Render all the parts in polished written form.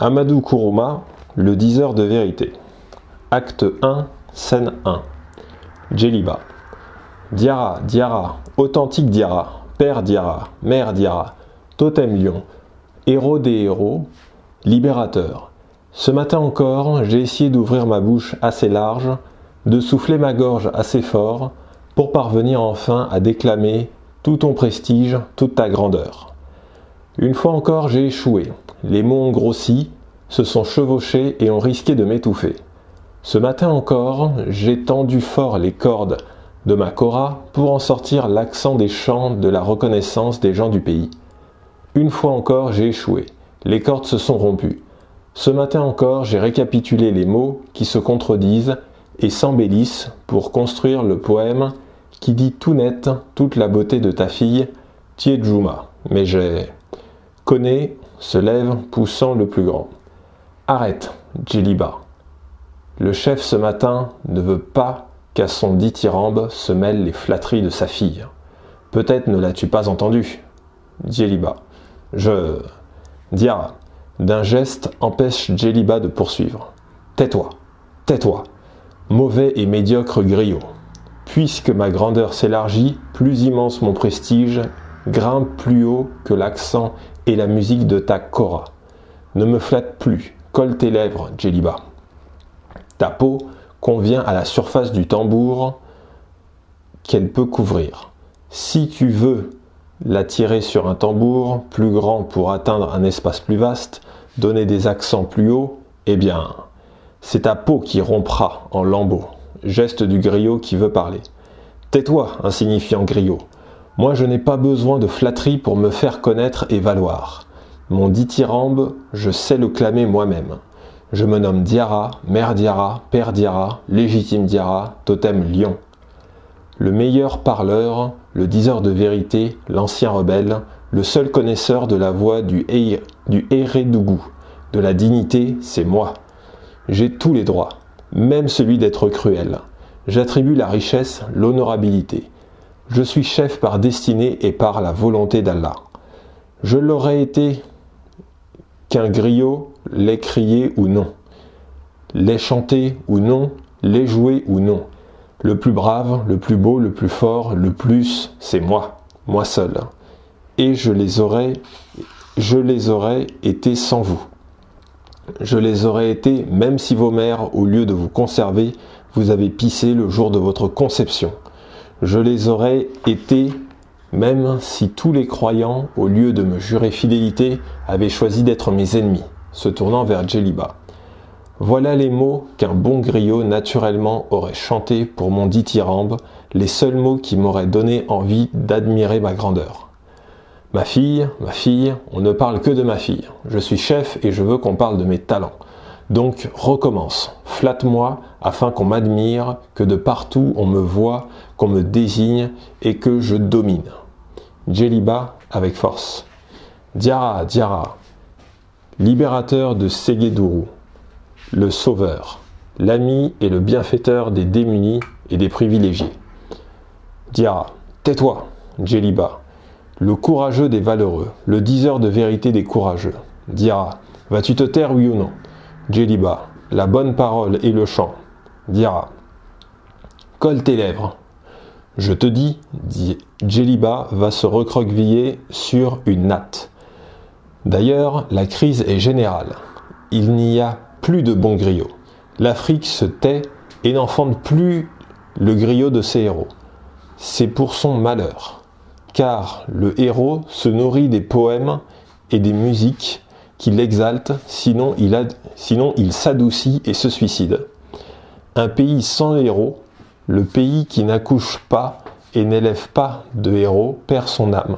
Amadou Kourouma, le diseur de vérité. Acte 1, scène 1. Djeliba. Diarra, Diarra, authentique Diarra, père Diarra, mère Diarra, totem lion, héros des héros, libérateur. Ce matin encore, j'ai essayé d'ouvrir ma bouche assez large, de souffler ma gorge assez fort, pour parvenir enfin à déclamer tout ton prestige, toute ta grandeur. Une fois encore, j'ai échoué. Les mots ont grossi, se sont chevauchés et ont risqué de m'étouffer. Ce matin encore, j'ai tendu fort les cordes de ma kora pour en sortir l'accent des chants de la reconnaissance des gens du pays. Une fois encore, j'ai échoué. Les cordes se sont rompues. Ce matin encore, j'ai récapitulé les mots qui se contredisent et s'embellissent pour construire le poème qui dit tout net toute la beauté de ta fille, Tiedjouma. Mais j'ai... Koné se lève, poussant le plus grand. Arrête, Djeliba. Le chef ce matin ne veut pas qu'à son dithyrambe se mêlent les flatteries de sa fille. Peut-être ne l'as-tu pas entendu. Djeliba. Diarra, d'un geste, empêche Djeliba de poursuivre. Tais-toi, tais-toi, mauvais et médiocre griot. Puisque ma grandeur s'élargit, plus immense mon prestige, grimpe plus haut que l'accent et la musique de ta kora. Ne me flatte plus, colle tes lèvres, Djeliba. Ta peau convient à la surface du tambour qu'elle peut couvrir. Si tu veux la tirer sur un tambour plus grand pour atteindre un espace plus vaste, donner des accents plus hauts, eh bien, c'est ta peau qui rompra en lambeaux. Geste du griot qui veut parler. Tais-toi, insignifiant griot. Moi je n'ai pas besoin de flatterie pour me faire connaître et valoir. Mon dithyrambe, je sais le clamer moi-même. Je me nomme Diarra, mère Diarra, père Diarra, légitime Diarra, totem lion. Le meilleur parleur, le diseur de vérité, l'ancien rebelle, le seul connaisseur de la voix du Hérédougou, de la dignité, c'est moi. J'ai tous les droits, même celui d'être cruel. J'attribue la richesse, l'honorabilité. Je suis chef par destinée et par la volonté d'Allah. Je l'aurais été qu'un griot l'ait crié ou non, l'ait chanté ou non, l'ait joué ou non. Le plus brave, le plus beau, le plus fort, le plus, c'est moi seul. Et je les aurais été sans vous. Je les aurais été même si vos mères, au lieu de vous conserver, vous avez pissé le jour de votre conception. Je les aurais été même si tous les croyants, au lieu de me jurer fidélité, avaient choisi d'être mes ennemis, se tournant vers Djeliba. Voilà les mots qu'un bon griot naturellement aurait chantés pour mon dithyrambe, les seuls mots qui m'auraient donné envie d'admirer ma grandeur. Ma fille, on ne parle que de ma fille. Je suis chef et je veux qu'on parle de mes talents. Donc recommence, flatte-moi afin qu'on m'admire, que de partout on me voit, qu'on me désigne et que je domine. Djeliba avec force. Diarra, Diarra, libérateur de Ségédourou, le sauveur, l'ami et le bienfaiteur des démunis et des privilégiés. Diarra, tais-toi, Djeliba, le courageux des valeureux, le diseur de vérité des courageux. Diarra, vas-tu te taire, oui ou non? Djeliba, la bonne parole et le chant. Diarra, colle tes lèvres. Je te dis, Djeliba va se recroqueviller sur une natte. D'ailleurs, la crise est générale. Il n'y a plus de bons griots. L'Afrique se tait et n'enfante plus le griot de ses héros. C'est pour son malheur. Car le héros se nourrit des poèmes et des musiques qui l'exaltent, sinon il s'adoucit et se suicide. Un pays sans héros, le pays qui n'accouche pas et n'élève pas de héros, perd son âme,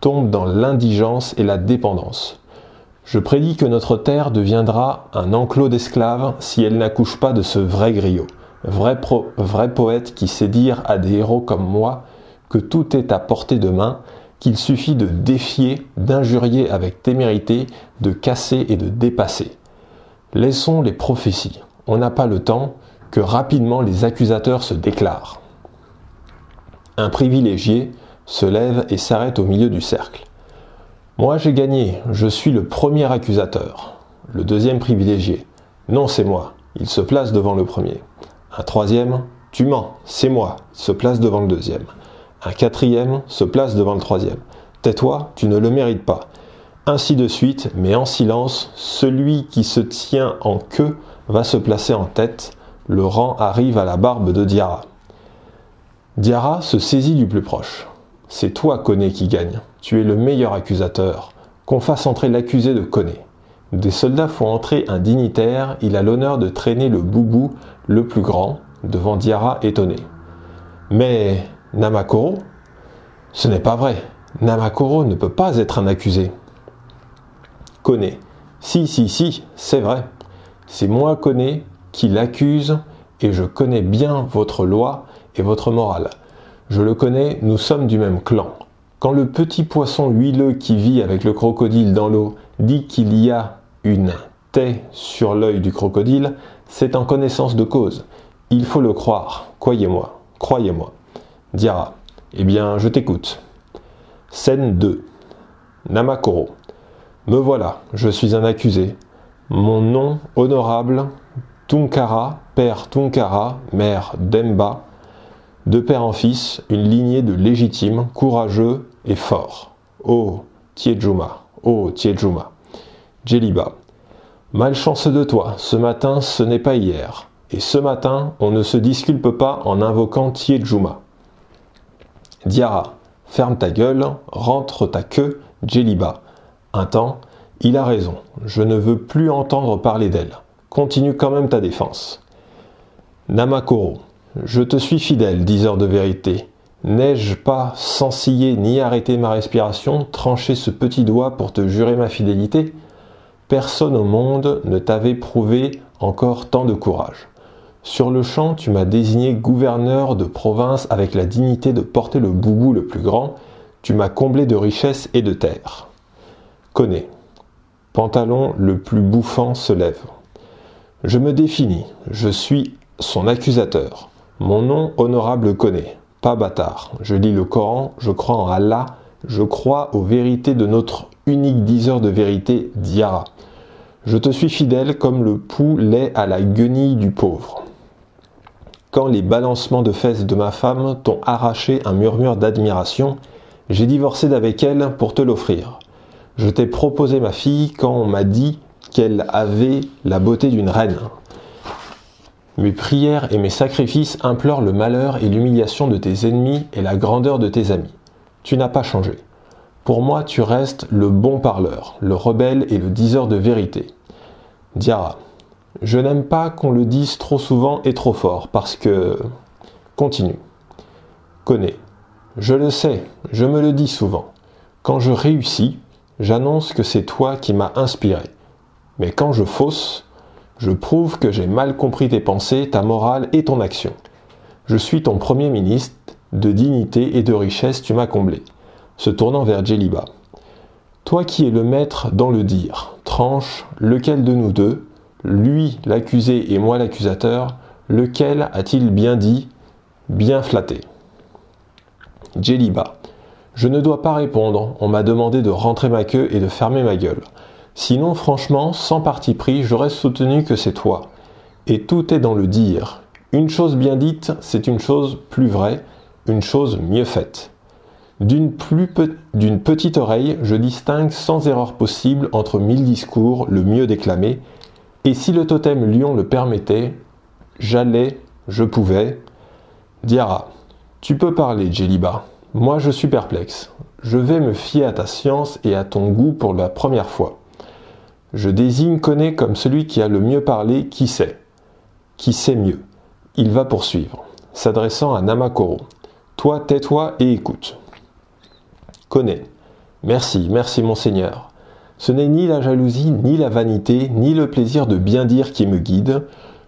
tombe dans l'indigence et la dépendance. Je prédis que notre terre deviendra un enclos d'esclaves si elle n'accouche pas de ce vrai griot, vrai poète qui sait dire à des héros comme moi que tout est à portée de main, qu'il suffit de défier, d'injurier avec témérité, de casser et de dépasser. Laissons les prophéties. On n'a pas le temps, que rapidement les accusateurs se déclarent. Un privilégié se lève et s'arrête au milieu du cercle. Moi j'ai gagné, je suis le premier accusateur. le deuxième privilégié. Non, c'est moi. Il se place devant le premier. Un troisième, tu mens, c'est moi. Il se place devant le deuxième. Un quatrième se place devant le troisième. Tais-toi, tu ne le mérites pas. Ainsi de suite, mais en silence, celui qui se tient en queue va se placer en tête. Le rang arrive à la barbe de Diarra. Diarra se saisit du plus proche. C'est toi, Koné, qui gagne. Tu es le meilleur accusateur. Qu'on fasse entrer l'accusé de Koné. Des soldats font entrer un dignitaire. Il a l'honneur de traîner le boubou le plus grand devant Diarra étonné. Mais Namakoro? Ce n'est pas vrai. Namakoro ne peut pas être un accusé. Koné. Si, c'est vrai. C'est moi, Koné, qui l'accuse et je connais bien votre loi et votre morale. Je le connais, nous sommes du même clan. Quand le petit poisson huileux qui vit avec le crocodile dans l'eau dit qu'il y a une taie sur l'œil du crocodile, c'est en connaissance de cause. Il faut le croire, croyez-moi. Diarra. Eh bien, je t'écoute. Scène 2. Namakoro. Me voilà, je suis un accusé. Mon nom honorable, Tunkara, père Tunkara, mère Demba, de père en fils, une lignée de légitimes, courageux et forts. Oh, Tiejuma, Djeliba. Malchanceux de toi, ce matin ce n'est pas hier. Et ce matin, on ne se disculpe pas en invoquant Tiejuma. Diarra, ferme ta gueule, rentre ta queue, Djeliba. Un temps, il a raison, je ne veux plus entendre parler d'elle. Continue quand même ta défense. Namakoro, je te suis fidèle, diseur de vérité. N'ai-je pas, sans scier ni arrêter ma respiration, tranché ce petit doigt pour te jurer ma fidélité? Personne au monde ne t'avait prouvé encore tant de courage. Sur le champ, tu m'as désigné gouverneur de province avec la dignité de porter le boubou le plus grand. Tu m'as comblé de richesses et de terres. Koné. Pantalon le plus bouffant se lève. Je me définis, je suis son accusateur. Mon nom honorable Koné, pas bâtard. Je lis le Coran, je crois en Allah, je crois aux vérités de notre unique diseur de vérité, Diarra. Je te suis fidèle comme le poulet à la guenille du pauvre. Quand les balancements de fesses de ma femme t'ont arraché un murmure d'admiration, j'ai divorcé d'avec elle pour te l'offrir. Je t'ai proposé ma fille quand on m'a dit qu'elle avait la beauté d'une reine. Mes prières et mes sacrifices implorent le malheur et l'humiliation de tes ennemis et la grandeur de tes amis. Tu n'as pas changé. Pour moi, tu restes le bon parleur, le rebelle et le diseur de vérité. Diarra. Je n'aime pas qu'on le dise trop souvent et trop fort, parce que... Continue. Koné. Je le sais, je me le dis souvent. Quand je réussis, j'annonce que c'est toi qui m'as inspiré. Mais quand je fausse, je prouve que j'ai mal compris tes pensées, ta morale et ton action. Je suis ton premier ministre, de dignité et de richesse tu m'as comblé. Se tournant vers Djeliba. Toi qui es le maître dans le dire, tranche lequel de nous deux, lui l'accusé et moi l'accusateur, lequel a-t-il bien dit, bien flatté? Djeliba. Je ne dois pas répondre, on m'a demandé de rentrer ma queue et de fermer ma gueule. Sinon, franchement, sans parti pris, j'aurais soutenu que c'est toi. Et tout est dans le dire. Une chose bien dite, c'est une chose plus vraie, une chose mieux faite. D'une petite oreille, je distingue sans erreur possible entre 1000 discours le mieux déclamé, et si le totem lion le permettait, je pouvais. Diarra, tu peux parler, Djeliba. Moi je suis perplexe. Je vais me fier à ta science et à ton goût pour la première fois. Je désigne Koné comme celui qui a le mieux parlé, qui sait mieux. Il va poursuivre, s'adressant à Namakoro. Toi, tais-toi et écoute. Koné. Merci, monseigneur. Ce n'est ni la jalousie, ni la vanité, ni le plaisir de bien dire qui me guide.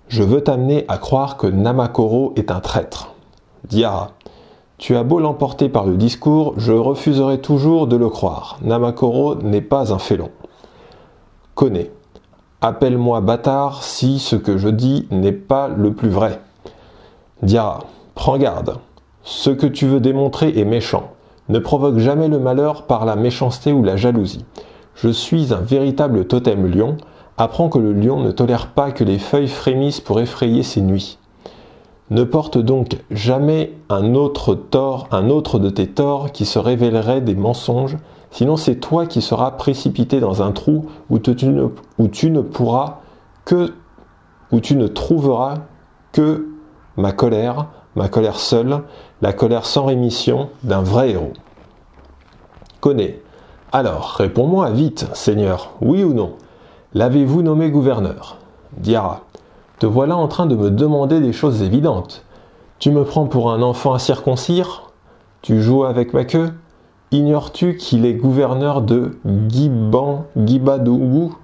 Je veux t'amener à croire que Namakoro est un traître. Diarra. Tu as beau l'emporter par le discours, je refuserai toujours de le croire. Namakoro n'est pas un félon. Koné. Appelle-moi bâtard si ce que je dis n'est pas le plus vrai. Diarra. Prends garde. Ce que tu veux démontrer est méchant. Ne provoque jamais le malheur par la méchanceté ou la jalousie. Je suis un véritable totem lion, Apprends que le lion ne tolère pas que les feuilles frémissent pour effrayer ses nuits. Ne porte donc jamais un autre de tes torts qui se révélerait des mensonges, sinon c'est toi qui seras précipité dans un trou où tu ne trouveras que ma colère seule, la colère sans rémission d'un vrai héros. Connais. Alors, réponds-moi vite, Seigneur, oui ou non? L'avez-vous nommé gouverneur? Diara. Te voilà en train de me demander des choses évidentes. Tu me prends pour un enfant à circoncire? Tu joues avec ma queue? Ignores-tu qu'il est gouverneur de Gibadougou?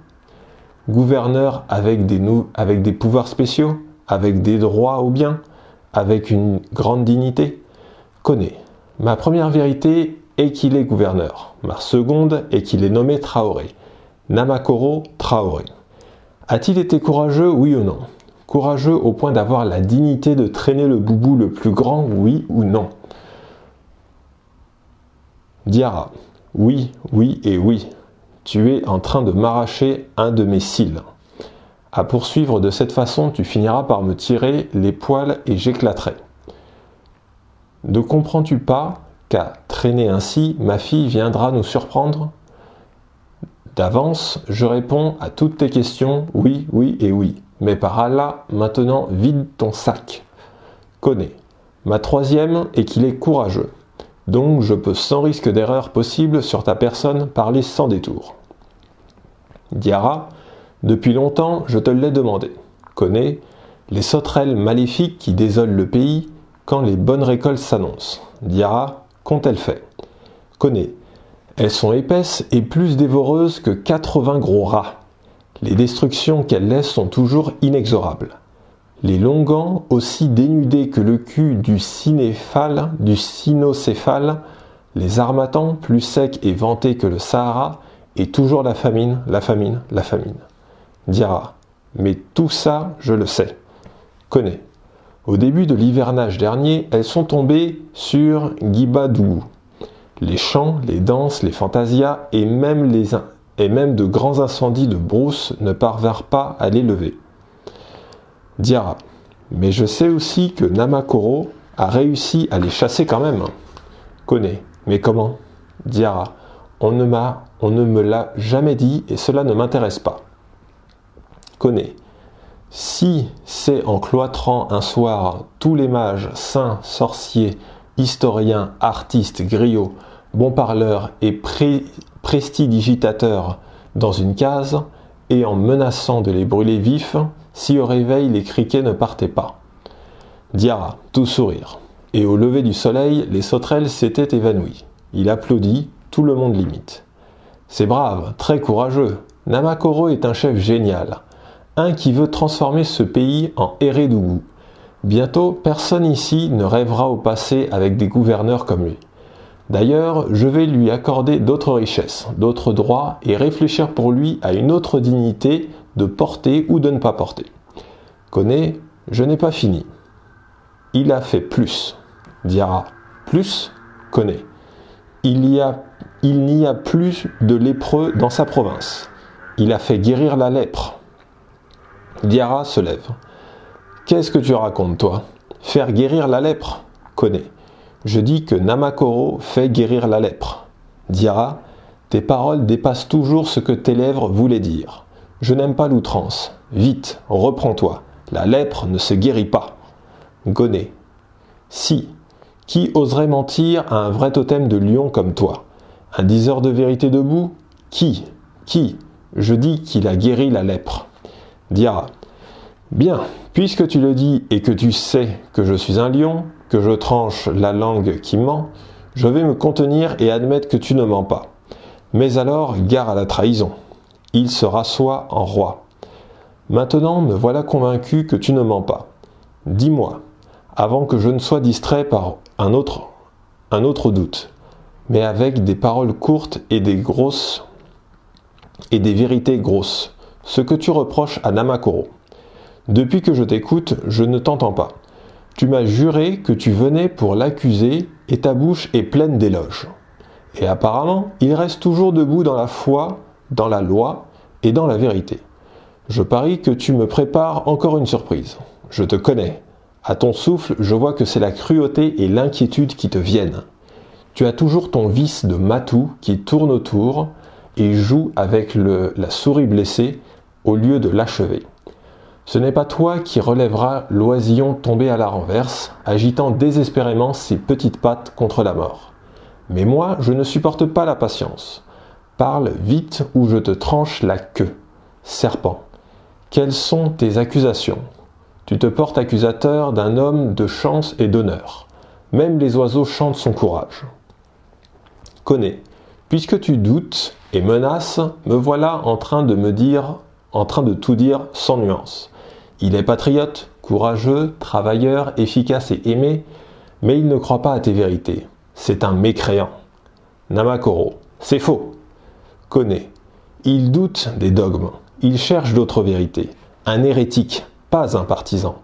Gouverneur avec des pouvoirs spéciaux, avec des droits aux biens, avec une grande dignité? Connais. Ma première vérité est qu'il est gouverneur. Ma seconde est qu'il est nommé Traoré. Namakoro Traoré. A-t-il été courageux, oui ou non? Courageux au point d'avoir la dignité de traîner le boubou le plus grand, oui ou non? Diara. Oui, oui et oui. Tu es en train de m'arracher un de mes cils. À poursuivre de cette façon, tu finiras par me tirer les poils et j'éclaterai. Ne comprends-tu pas qu'à traîner ainsi, ma fille viendra nous surprendre? D'avance, je réponds à toutes tes questions, oui, oui et oui. Mais par Allah, maintenant vide ton sac. Connais. Ma troisième est qu'il est courageux. Donc je peux sans risque d'erreur possible sur ta personne parler sans détour. Diara, depuis longtemps je te l'ai demandé. Connais les sauterelles maléfiques qui désolent le pays quand les bonnes récoltes s'annoncent. Diara, qu'ont-elles fait? Connais. Elles sont épaisses et plus dévoreuses que 80 gros rats. Les destructions qu'elles laissent sont toujours inexorables. Les longans, aussi dénudés que le cul du cynocéphale, les harmatans, plus secs et vantés que le Sahara, et toujours la famine, la famine, la famine. Diara, mais tout ça, je le sais. Connais. Au début de l'hivernage dernier, elles sont tombées sur Gibadougou. Les chants, les danses, les fantasias et même de grands incendies de brousse ne parvinrent pas à les lever. Diara. Mais je sais aussi que Namakoro a réussi à les chasser quand même. Connais. Mais comment? Diara. On ne me l'a jamais dit et cela ne m'intéresse pas. Connais. Si c'est en cloîtrant un soir tous les mages, saints, sorciers, historiens, artistes, griots, bons parleurs et prestidigitateurs dans une case, et en menaçant de les brûler vifs, si au réveil les criquets ne partaient pas. Diara, tout sourire. Et au lever du soleil, les sauterelles s'étaient évanouies. Il applaudit, tout le monde l'imite. C'est brave, très courageux. Namakoro est un chef génial. Un qui veut transformer ce pays en Eredougou. Bientôt, personne ici ne rêvera au passé avec des gouverneurs comme lui. D'ailleurs, je vais lui accorder d'autres richesses, d'autres droits et réfléchir pour lui à une autre dignité de porter ou de ne pas porter. Connais, je n'ai pas fini. Il a fait plus. Diara, plus? Connais. Il n'y a plus de lépreux dans sa province. Il a fait guérir la lèpre. Diara se lève. Qu'est-ce que tu racontes, toi? Faire guérir la lèpre? Connais. Je dis que Namakoro fait guérir la lèpre. Diara, tes paroles dépassent toujours ce que tes lèvres voulaient dire. Je n'aime pas l'outrance. Vite, reprends-toi. La lèpre ne se guérit pas. Gonnet. Si. Qui oserait mentir à un vrai totem de lion comme toi? Un diseur de vérité debout? Qui? Je dis qu'il a guéri la lèpre. Diara. Bien, puisque tu le dis et que tu sais que je suis un lion, que je tranche la langue qui ment, je vais me contenir et admettre que tu ne mens pas. Mais alors, gare à la trahison. Il se rassoit en roi. Maintenant, me voilà convaincu que tu ne mens pas. Dis-moi, avant que je ne sois distrait par un autre doute, mais avec des paroles courtes et des vérités grosses, ce que tu reproches à Namakoro. Depuis que je t'écoute, je ne t'entends pas. Tu m'as juré que tu venais pour l'accuser et ta bouche est pleine d'éloges. Et apparemment, il reste toujours debout dans la foi, dans la loi et dans la vérité. Je parie que tu me prépares encore une surprise. Je te connais. À ton souffle, je vois que c'est la cruauté et l'inquiétude qui te viennent. Tu as toujours ton vice de matou qui tourne autour et joue avec la souris blessée au lieu de l'achever. Ce n'est pas toi qui relèveras l'oisillon tombé à la renverse, agitant désespérément ses petites pattes contre la mort. Mais moi, je ne supporte pas la patience. Parle vite ou je te tranche la queue. Serpent, quelles sont tes accusations? Tu te portes accusateur d'un homme de chance et d'honneur. Même les oiseaux chantent son courage. Connais, puisque tu doutes et menaces, me voilà en train de tout dire sans nuance. Il est patriote, courageux, travailleur, efficace et aimé, mais il ne croit pas à tes vérités. C'est un mécréant. Namakoro, c'est faux. Connais, il doute des dogmes, il cherche d'autres vérités. Un hérétique, pas un partisan.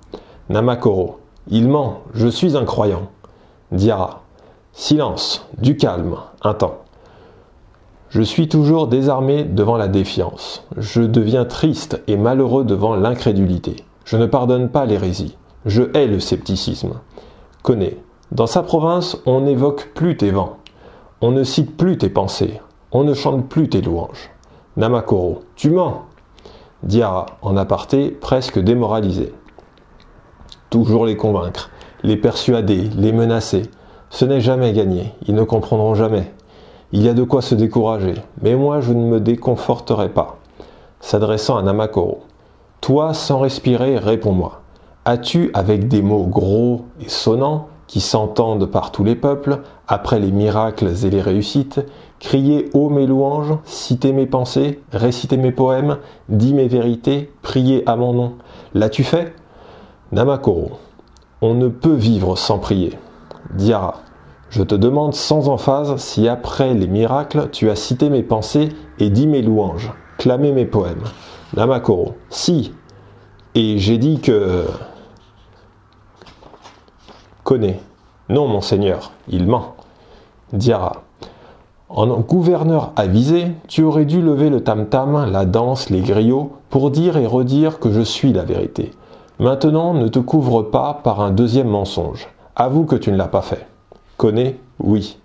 Namakoro, il ment, je suis un croyant. Diara, silence, du calme, un temps. Je suis toujours désarmé devant la défiance. Je deviens triste et malheureux devant l'incrédulité. Je ne pardonne pas l'hérésie. Je hais le scepticisme. Connais, dans sa province, on n'évoque plus tes vents. On ne cite plus tes pensées. On ne chante plus tes louanges. Namakoro, tu mens. Diara, en aparté, presque démoralisé. Toujours les convaincre, les persuader, les menacer. Ce n'est jamais gagné. Ils ne comprendront jamais. Il y a de quoi se décourager, mais moi je ne me déconforterai pas. S'adressant à Namakoro. Toi, sans respirer, réponds-moi. As-tu, avec des mots gros et sonnants, qui s'entendent par tous les peuples, après les miracles et les réussites, crié haut mes louanges, cité mes pensées, récité mes poèmes, dit mes vérités, prié à mon nom? L'as-tu fait? Namakoro. On ne peut vivre sans prier. Diara. Je te demande sans emphase si après les miracles, tu as cité mes pensées et dit mes louanges, clamé mes poèmes. Namakoro. Si. Et j'ai dit que... Connais. Non, monseigneur, il ment. Diara. En gouverneur avisé, tu aurais dû lever le tam-tam, la danse, les griots, pour dire et redire que je suis la vérité. Maintenant, ne te couvre pas par un deuxième mensonge. Avoue que tu ne l'as pas fait. Connais, oui.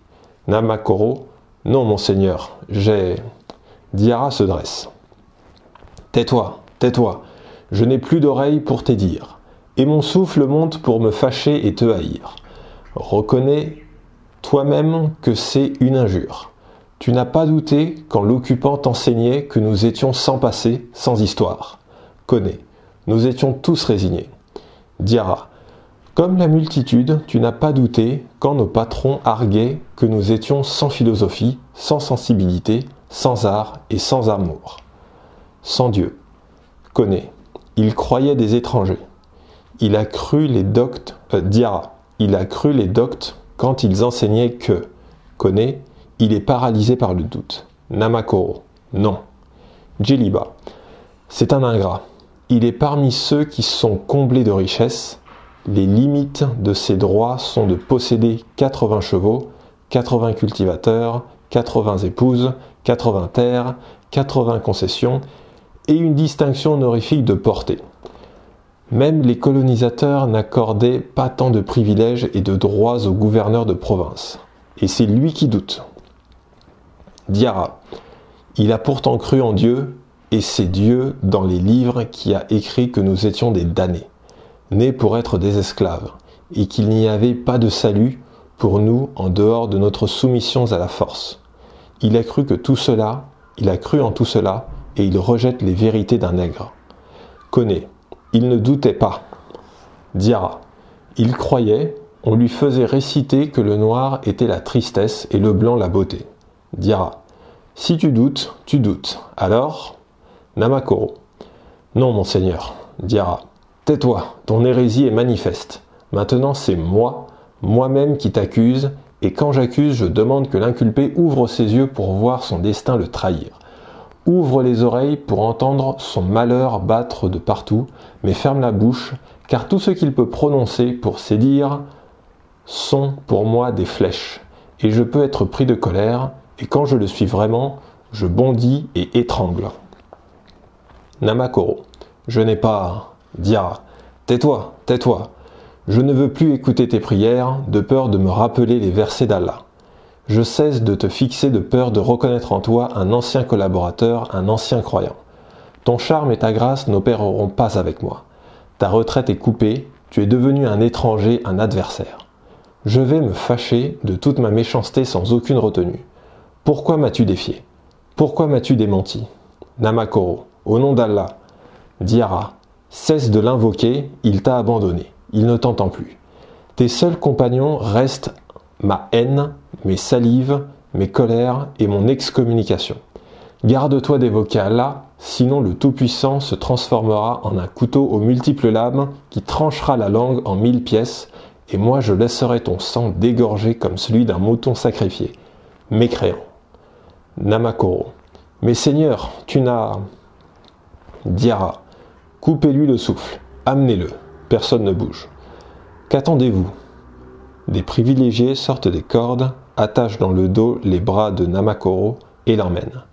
Namakoro, non, monseigneur, j'ai... Diara se dresse. Tais-toi, tais-toi, je n'ai plus d'oreilles pour tes dires, et mon souffle monte pour me fâcher et te haïr. Reconnais toi-même que c'est une injure. Tu n'as pas douté quand l'occupant t'enseignait que nous étions sans passé, sans histoire. Connais, nous étions tous résignés. Diara, comme la multitude, tu n'as pas douté quand nos patrons arguaient que nous étions sans philosophie, sans sensibilité, sans art et sans amour. Sans Dieu. Connais, il croyait des étrangers. Il a cru les doctes, Diara, il a cru les doctes quand ils enseignaient que, Connais, il est paralysé par le doute. Namakoro, non. Djeliba, c'est un ingrat. Il est parmi ceux qui sont comblés de richesses. Les limites de ses droits sont de posséder 80 chevaux, 80 cultivateurs, 80 épouses, 80 terres, 80 concessions et une distinction honorifique de portée. Même les colonisateurs n'accordaient pas tant de privilèges et de droits aux gouverneurs de province. Et c'est lui qui doute. Diara, il a pourtant cru en Dieu, et c'est Dieu dans les livres qui a écrit que nous étions des damnés, nés pour être des esclaves, et qu'il n'y avait pas de salut pour nous en dehors de notre soumission à la force. Il a cru en tout cela, et il rejette les vérités d'un nègre. Connais, il ne doutait pas. Diara, il croyait, on lui faisait réciter que le noir était la tristesse et le blanc la beauté. Diara, si tu doutes, tu doutes. Alors, Namakoro, non monseigneur. Diara, tais-toi, ton hérésie est manifeste. Maintenant c'est moi-même qui t'accuse, et quand j'accuse, je demande que l'inculpé ouvre ses yeux pour voir son destin le trahir. Ouvre les oreilles pour entendre son malheur battre de partout, mais ferme la bouche, car tout ce qu'il peut prononcer pour sédire sont pour moi des flèches, et je peux être pris de colère, et quand je le suis vraiment, je bondis et étrangle. Namakoro, Je n'ai pas... Diara, tais-toi, tais-toi. Je ne veux plus écouter tes prières, de peur de me rappeler les versets d'Allah. Je cesse de te fixer de peur de reconnaître en toi un ancien collaborateur, un ancien croyant. Ton charme et ta grâce n'opéreront pas avec moi. Ta retraite est coupée, tu es devenu un étranger, un adversaire. Je vais me fâcher de toute ma méchanceté sans aucune retenue. Pourquoi m'as-tu défié? Pourquoi m'as-tu démenti? Namakoro, au nom d'Allah. Diara, cesse de l'invoquer, il t'a abandonné, il ne t'entend plus. Tes seuls compagnons restent ma haine, mes salives, mes colères et mon excommunication. Garde-toi d'évoquer Allah, sinon le Tout-Puissant se transformera en un couteau aux multiples lames qui tranchera la langue en 1000 pièces, et moi je laisserai ton sang dégorger comme celui d'un mouton sacrifié. Mécréant. Namakoro. Mais Seigneur, tu n'as... Diara. Coupez-lui le souffle. Amenez-le. Personne ne bouge. Qu'attendez-vous? Des privilégiés sortent des cordes, attachent dans le dos les bras de Namakoro et l'emmènent.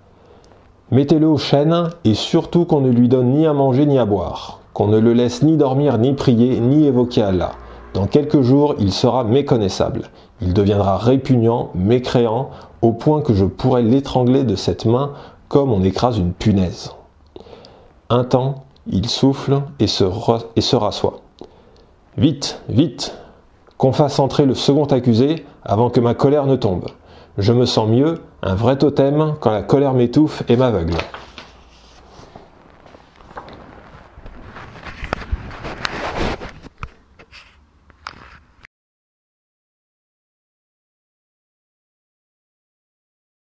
Mettez-le aux chaînes et surtout qu'on ne lui donne ni à manger ni à boire, qu'on ne le laisse ni dormir ni prier ni évoquer Allah. Dans quelques jours, il sera méconnaissable. Il deviendra répugnant, mécréant, au point que je pourrais l'étrangler de cette main comme on écrase une punaise. Un temps, il souffle et se rassoit. Vite, vite, qu'on fasse entrer le second accusé avant que ma colère ne tombe. Je me sens mieux, un vrai totem, quand la colère m'étouffe et m'aveugle.